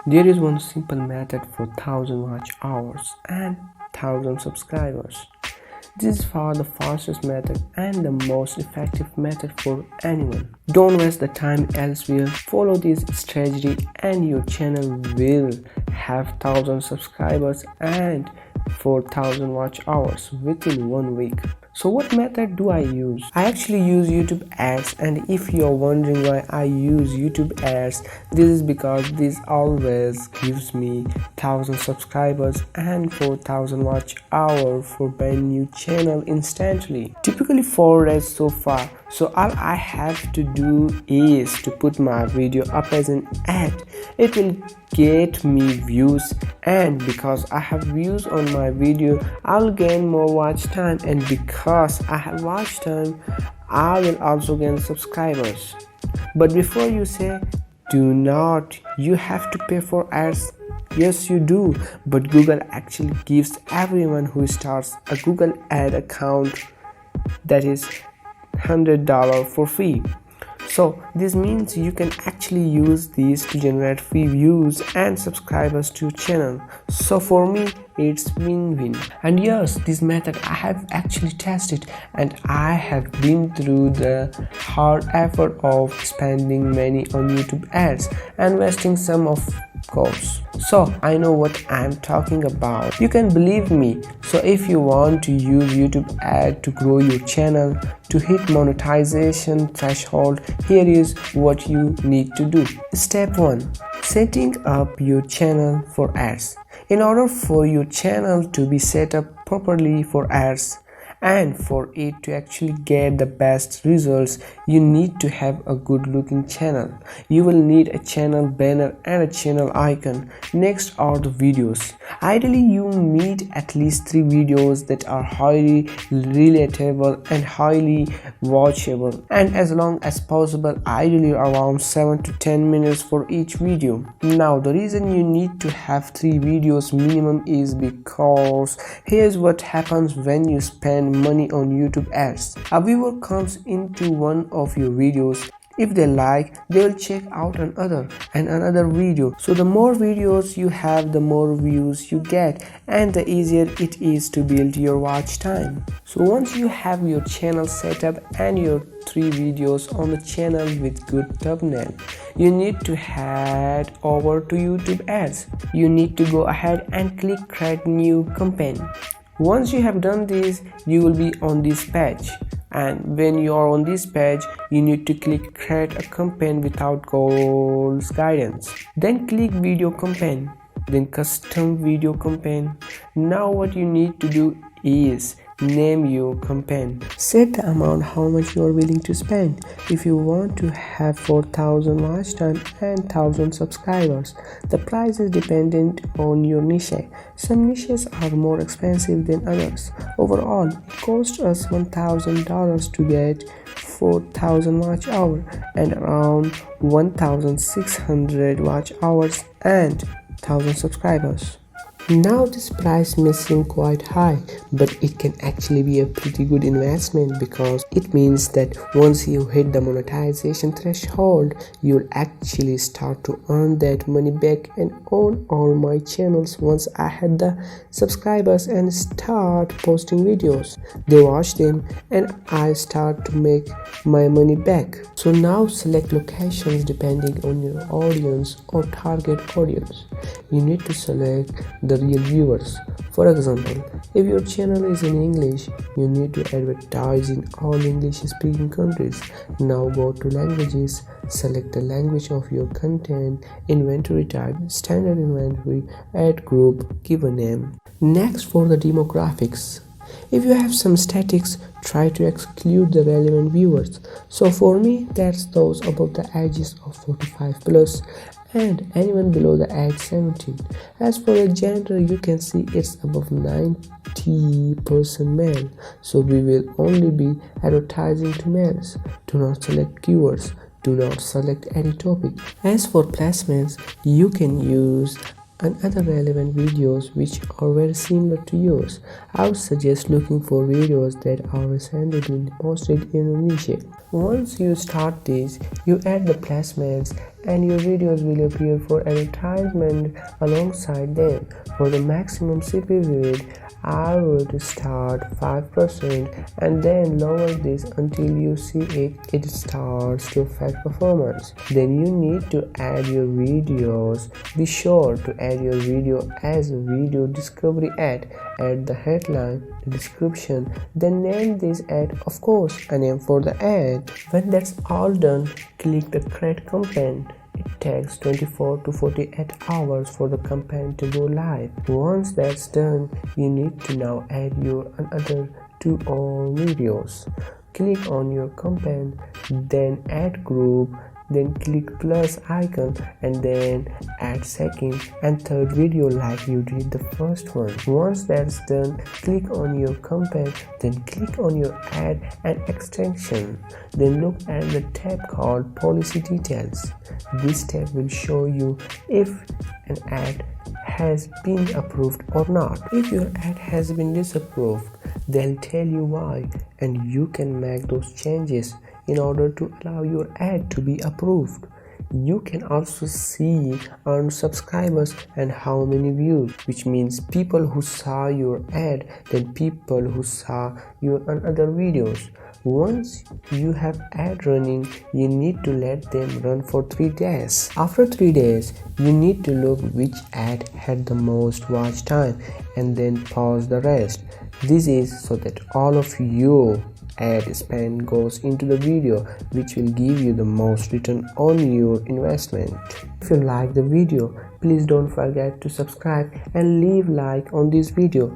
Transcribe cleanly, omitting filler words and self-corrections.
There is one simple method for 1000 watch hours and 1000 subscribers. This is far the fastest method and the most effective method for anyone. Don't waste the time elsewhere. Follow this strategy and your channel will have 1000 subscribers and 4000 watch hours within 1 week. So what method do I use? I actually use YouTube ads, and if you're wondering why I use YouTube ads, this is because this always gives me 1000 subscribers and 4000 watch hour for brand new channel instantly. Typically 4 days so far. So all I have to do is to put my video up as an ad. It will get me views, and because I have views on my video, I'll gain more watch time, and because I have watch time, I will also gain subscribers. But before you say, do not, you have to pay for ads. Yes, you do, but Google actually gives everyone who starts a Google ad account that is $100 for free. So this means you can actually use these to generate free views and subscribers to your channel. So for me, it's win-win. And yes, this method I have actually tested, and I have been through the hard effort of spending money on YouTube ads and wasting some of course. So I know what I'm talking about. You can believe me. So if you want to use YouTube ad to grow your channel, to hit monetization threshold, here is what you need to do. Step 1. Setting up your channel for ads. In order for your channel to be set up properly for ads, and for it to actually get the best results, you need to have a good looking channel. You will need a channel banner and a channel icon. Next are the videos. Ideally you need at least 3 videos that are highly relatable and highly watchable, and as long as possible, ideally around 7 to 10 minutes for each video. Now the reason you need to have 3 videos minimum is because here's what happens when you spend money on YouTube ads. A viewer comes into one of your videos. If they like, they will check out another and another video. So the more videos you have, the more views you get, and the easier it is to build your watch time. So once you have your channel set up and your 3 videos on the channel with good thumbnail, you need to head over to YouTube ads. You need to go ahead and click create new campaign. Once you have done this, you will be on this page, and when you are on this page, you need to click create a campaign without goals guidance. Then click video campaign, then custom video campaign. Now what you need to do is name your campaign. Set the amount how much you are willing to spend. If you want to have 4000 watch time and 1000 subscribers, the price is dependent on your niche. Some niches are more expensive than others. Overall, it costs us $1000 to get 4000 watch hour and around 1600 watch hours and 1000 subscribers. Now this price may seem quite high, but it can actually be a pretty good investment, because it means that once you hit the monetization threshold, you'll actually start to earn that money back. And on all my channels, once I had the subscribers and start posting videos, they watch them and I start to make my money back. So now select locations depending on your audience or target audience. You need to select the real viewers. For example, if your channel is in English, you need to advertise in all English speaking countries. Now go to languages, select the language of your content, inventory type, standard inventory, add group, give a name. Next, for the demographics. If you have some statics, try to exclude the relevant viewers. So for me, that's those above the ages of 45 plus and anyone below the age 17. As for the gender, you can see it's above 90% male, so we will only be advertising to males. Do not select keywords. Do not select any topic. As for placements, you can use and other relevant videos which are very similar to yours. I would suggest looking for videos that are recently been posted in a niche. Once you start this, you add the placements and your videos will appear for advertisement alongside them. For the maximum CPV, I would start 5% and then lower this until you see it starts to affect performance. Then you need to add your videos. Be sure to add your video as a video discovery ad. Add the headline, the description, then name this ad, of course, a name for the ad. When that's all done, click the create campaign. It takes 24 to 48 hours for the campaign to go live. Once that's done, you need to now add your another 2 or videos. Click on your campaign, then add group, then click plus icon and then add second and third video like you did the first one. Once that's done, click on your campaign, then click on your ad and extension. Then look at the tab called policy details. This tab will show you if an ad has been approved or not. If your ad has been disapproved, they'll tell you why and you can make those changes in order to allow your ad to be approved. You can also see earned subscribers and how many views, which means people who saw your ad than people who saw your other videos. Once you have ad running, you need to let them run for 3 days. After 3 days, you need to look which ad had the most watch time and then pause the rest. This is so that all of your ad spend goes into the video, which will give you the most return on your investment. If you like the video, please don't forget to subscribe and leave like on this video.